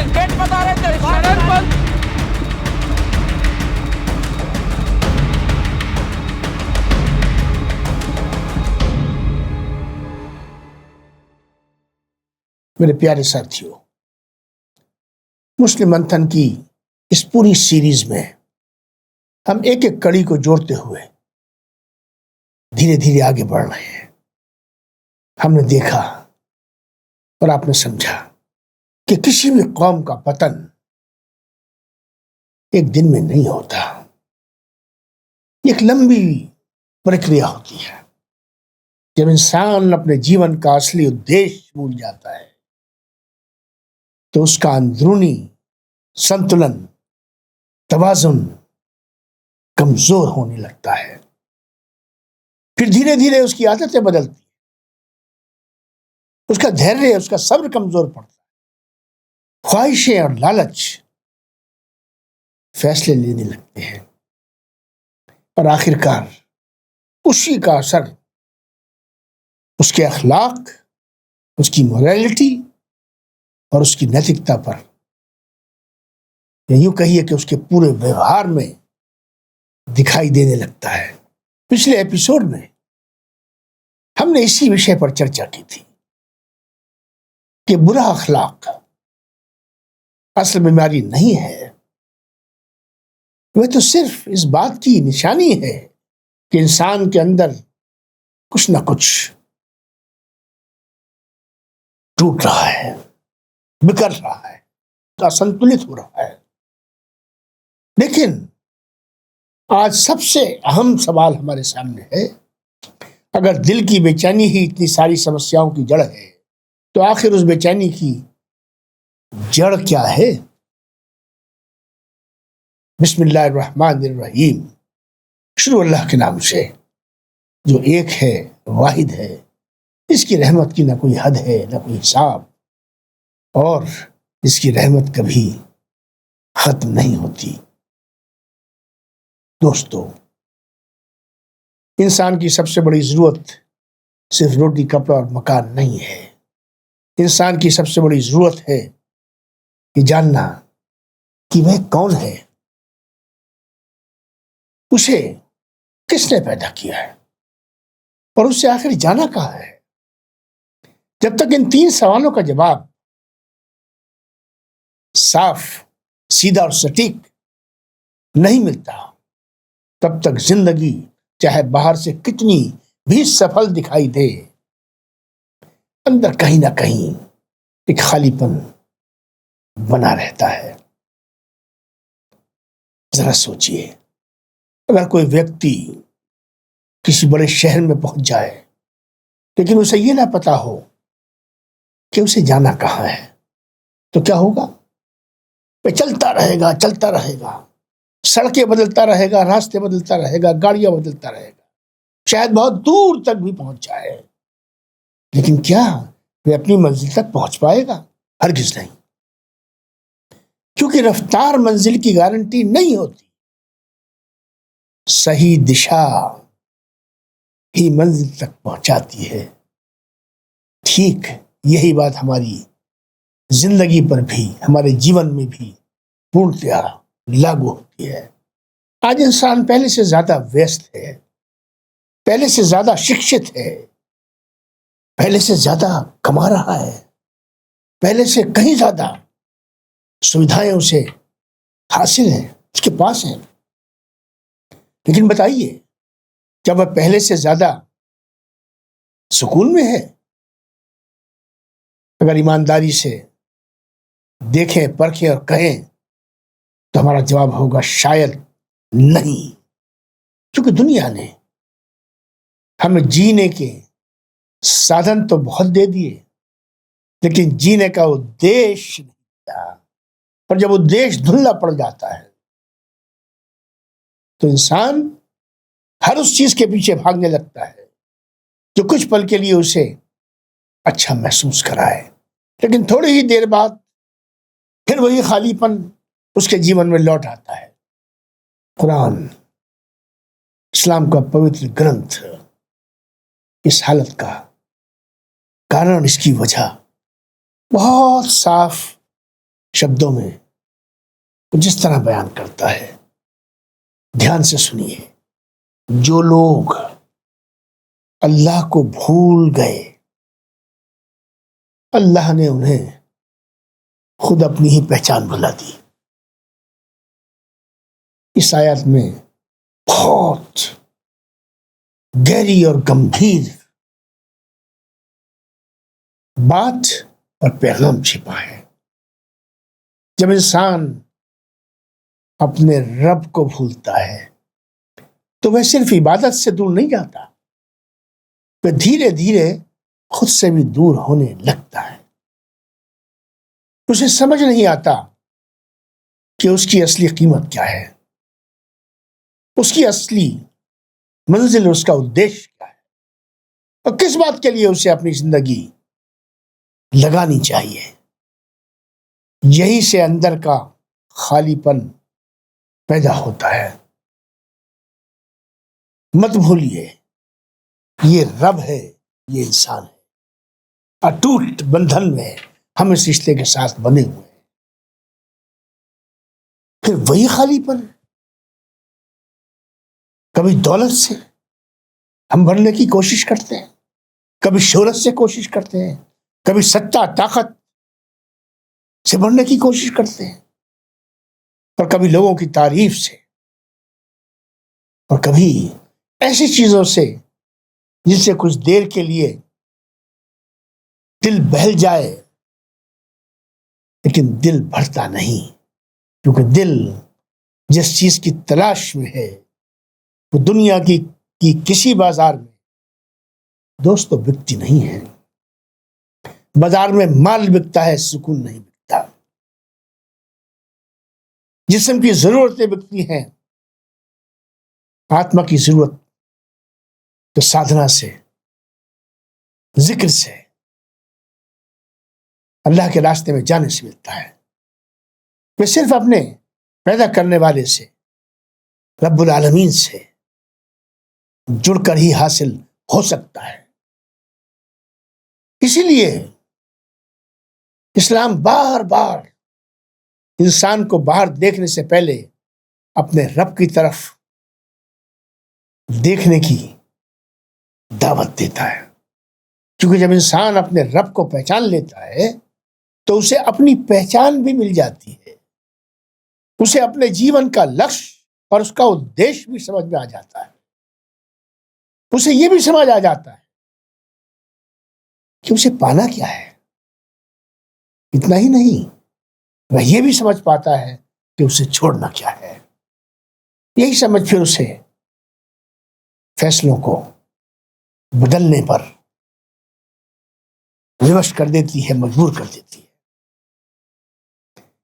Gate बता रहे थे शरण बंद। मेरे प्यारे साथियों, मुस्लिम मंथन की इस पूरी सीरीज में हम एक एक कड़ी को जोड़ते हुए धीरे धीरे आगे बढ़ रहे हैं। हमने देखा और आपने समझा कि किसी भी कौम का पतन एक दिन में नहीं होता, एक लंबी प्रक्रिया होती है। जब इंसान अपने जीवन का असली उद्देश्य भूल जाता है तो उसका अंदरूनी संतुलन, तवाज़ुन कमजोर होने लगता है। फिर धीरे धीरे उसकी आदतें बदलती, उसका धैर्य, उसका सब्र कमजोर पड़ता है। ख्वाहिशें और लालच फैसले लेने लगते हैं और आखिरकार उसी का असर उसके अखलाक, उसकी मोरालिटी और उसकी नैतिकता पर, या यूं कहिए कि उसके पूरे व्यवहार में दिखाई देने लगता है। पिछले एपिसोड में हमने इसी विषय पर चर्चा की थी कि बुरा अखलाक असल बीमारी नहीं है, वह तो सिर्फ इस बात की निशानी है कि इंसान के अंदर कुछ ना कुछ टूट रहा है, बिखर रहा है, असंतुलित हो रहा है। लेकिन आज सबसे अहम सवाल हमारे सामने है, अगर दिल की बेचैनी ही इतनी सारी समस्याओं की जड़ है तो आखिर उस बेचैनी की जड़ क्या है? बिस्मिल्लाहिर्रहमानिर्रहीम, शुरू अल्लाह के नाम से जो एक है, वाहिद है, इसकी रहमत की ना कोई हद है ना कोई हिसाब, और इसकी रहमत कभी खत्म नहीं होती। दोस्तों, इंसान की सबसे बड़ी जरूरत सिर्फ रोटी, कपड़ा और मकान नहीं है। इंसान की सबसे बड़ी जरूरत है कि जानना कि वह कौन है, उसे किसने पैदा किया है और उससे आखिर जाना कहाँ है। जब तक इन तीन सवालों का जवाब साफ, सीधा और सटीक नहीं मिलता, तब तक जिंदगी चाहे बाहर से कितनी भी सफल दिखाई दे, अंदर कहीं ना कहीं एक खालीपन बना रहता है। जरा सोचिए, अगर कोई व्यक्ति किसी बड़े शहर में पहुंच जाए लेकिन उसे यह ना पता हो कि उसे जाना कहाँ है, तो क्या होगा? वह चलता रहेगा, चलता रहेगा, सड़कें बदलता रहेगा, रास्ते बदलता रहेगा, गाड़ियां बदलता रहेगा, शायद बहुत दूर तक भी पहुंच जाए, लेकिन क्या वह अपनी मंजिल तक पहुंच पाएगा? हरगिज नहीं, क्योंकि रफ्तार मंजिल की गारंटी नहीं होती। सही दिशा ही मंजिल तक पहुंचाती है। ठीक यही बात हमारी जिंदगी पर भी, हमारे जीवन में भी पूर्णतया लागू होती है। आज इंसान पहले से ज्यादा व्यस्त है, पहले से ज्यादा शिक्षित है, पहले से ज्यादा कमा रहा है, पहले से कहीं ज्यादा सुविधाएं उसे हासिल हैं, उसके पास हैं। लेकिन बताइए, क्या वह पहले से ज्यादा सुकून में है? अगर ईमानदारी से देखें, परखें और कहें तो हमारा जवाब होगा शायद नहीं, क्योंकि दुनिया ने हमें जीने के साधन तो बहुत दे दिए, लेकिन जीने का उद्देश्य नहीं दिया। और जब उद्देश्य धुंधला पड़ जाता है तो इंसान हर उस चीज के पीछे भागने लगता है जो कुछ पल के लिए उसे अच्छा महसूस कराए, लेकिन थोड़ी ही देर बाद फिर वही खालीपन उसके जीवन में लौट आता है। कुरान, इस्लाम का पवित्र ग्रंथ, इस हालत का कारण, इसकी वजह बहुत साफ शब्दों में वो जिस तरह बयान करता है, ध्यान से सुनिए। जो लोग अल्लाह को भूल गए, अल्लाह ने उन्हें खुद अपनी ही पहचान भुला दी। इस आयत में बहुत गहरी और गंभीर बात और पैगाम छिपा है। जब इंसान अपने रब को भूलता है तो वह सिर्फ इबादत से दूर नहीं जाता, वह धीरे धीरे खुद से भी दूर होने लगता है। उसे समझ नहीं आता कि उसकी असली कीमत क्या है, उसकी असली मंजिल, उसका उद्देश्य क्या है और किस बात के लिए उसे अपनी जिंदगी लगानी चाहिए। यही से अंदर का खालीपन पैदा होता है। मत भूलिए, ये रब है, ये इंसान है। अटूट बंधन में हम इस रिश्ते के साथ बने हुए हैं। फिर वही खालीपन कभी दौलत से हम भरने की कोशिश करते हैं, कभी शोहरत से कोशिश करते हैं, कभी सत्ता ताकत से भरने की कोशिश करते हैं, और कभी लोगों की तारीफ से, और कभी ऐसी चीजों से जिससे कुछ देर के लिए दिल बहल जाए, लेकिन दिल भरता नहीं, क्योंकि दिल जिस चीज की तलाश में है वो दुनिया की किसी बाजार में दोस्तों बिकती नहीं है। बाजार में माल बिकता है, सुकून नहीं बिकता। जिस्म की जरूरतें बिकती हैं, आत्मा की जरूरत तो साधना से, जिक्र से, अल्लाह के रास्ते में जाने से मिलता है। वे सिर्फ अपने पैदा करने वाले से, रब्बुल आलमीन से जुड़कर ही हासिल हो सकता है। इसीलिए इस्लाम बार बार इंसान को बाहर देखने से पहले अपने रब की तरफ देखने की दावत देता है, क्योंकि जब इंसान अपने रब को पहचान लेता है तो उसे अपनी पहचान भी मिल जाती है, उसे अपने जीवन का लक्ष्य और उसका उद्देश्य भी समझ में आ जाता है। उसे यह भी समझ आ जाता है कि उसे पाना क्या है। इतना ही नहीं, वह यह भी समझ पाता है कि उसे छोड़ना क्या है। यही समझ फिर उसे फैसलों को बदलने पर विवश कर देती है, मजबूर कर देती है।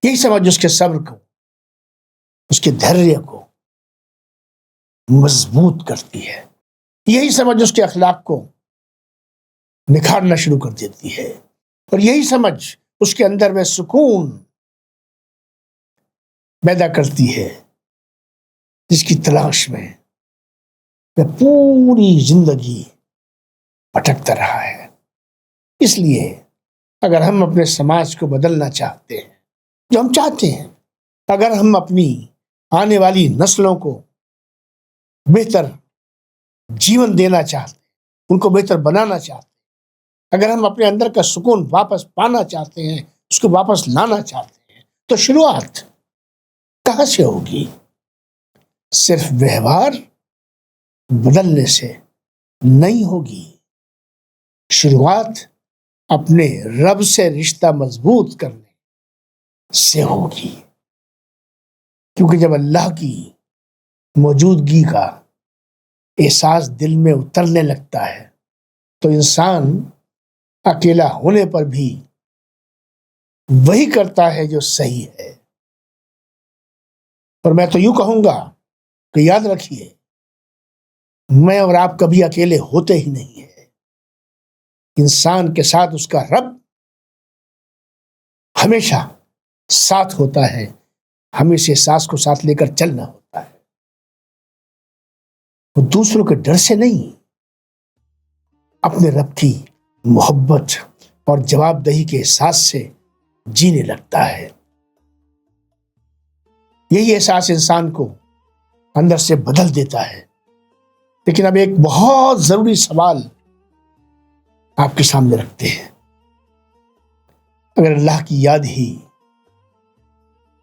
यही समझ उसके सब्र को, उसके धैर्य को मजबूत करती है। यही समझ उसके अखलाक को निखारना शुरू कर देती है, और यही समझ उसके अंदर वह सुकून पैदा करती है जिसकी तलाश में वह पूरी जिंदगी भटकता रहा है। इसलिए अगर हम अपने समाज को बदलना चाहते हैं, जो हम चाहते हैं, अगर हम अपनी आने वाली नस्लों को बेहतर जीवन देना चाहते हैं, उनको बेहतर बनाना चाहते हैं, अगर हम अपने अंदर का सुकून वापस पाना चाहते हैं, उसको वापस लाना चाहते हैं, तो शुरुआत कहां से होगी? सिर्फ व्यवहार बदलने से नहीं होगी। शुरुआत अपने रब से रिश्ता मजबूत करने से होगी, क्योंकि जब अल्लाह की मौजूदगी का एहसास दिल में उतरने लगता है तो इंसान अकेला होने पर भी वही करता है जो सही है। और मैं तो यूं कहूंगा कि याद रखिए, मैं और आप कभी अकेले होते ही नहीं है। इंसान के साथ उसका रब हमेशा साथ होता है, हमें इस एहसास को साथ लेकर चलना होता है। वो दूसरों के डर से नहीं, अपने रब की मोहब्बत और जवाबदेही के एहसास से जीने लगता है। यही एहसास इंसान को अंदर से बदल देता है। लेकिन अब एक बहुत जरूरी सवाल आपके सामने रखते हैं। अगर अल्लाह की याद ही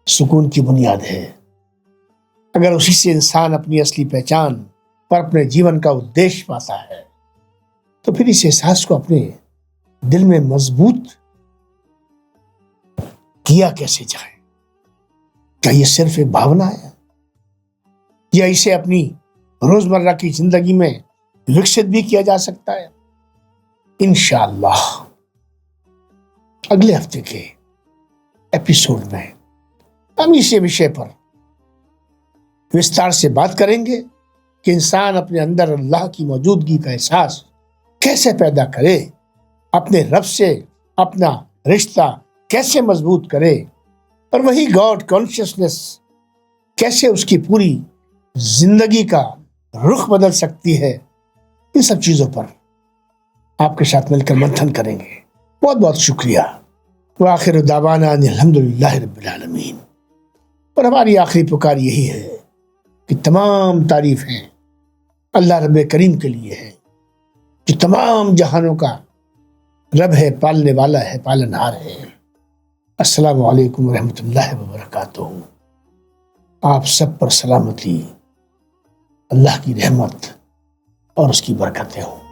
सुकून की बुनियाद है, अगर उसी से इंसान अपनी असली पहचान और अपने जीवन का उद्देश्य पाता है, तो फिर इस एहसास को अपने दिल में मजबूत किया कैसे जाए? क्या ये सिर्फ एक भावना है, या इसे अपनी रोजमर्रा की जिंदगी में विकसित भी किया जा सकता है? इंशाअल्लाह अगले हफ्ते के एपिसोड में हम इसी विषय पर विस्तार से बात करेंगे कि इंसान अपने अंदर अल्लाह की मौजूदगी का एहसास कैसे पैदा करे, अपने रब से अपना रिश्ता कैसे मजबूत करे, और वही गॉड कॉन्शियसनेस कैसे उसकी पूरी जिंदगी का रुख बदल सकती है। इन सब चीजों पर आपके साथ मिलकर मंथन करेंगे। बहुत बहुत शुक्रिया। व आखिर दावाना अल्हम्दुलिल्लाहि रब्बिल आलमीन। और हमारी आखिरी पुकार यही है कि तमाम तारीफें अल्लाह रब करीम के लिए है, जो तमाम जहानों का रब है, पालने वाला है, पालनहार है। अस्सलामु अलैकुम रहमतुल्लाहि व बरकातुहू। आप सब पर सलामती, अल्लाह की रहमत और उसकी बरकतें हों।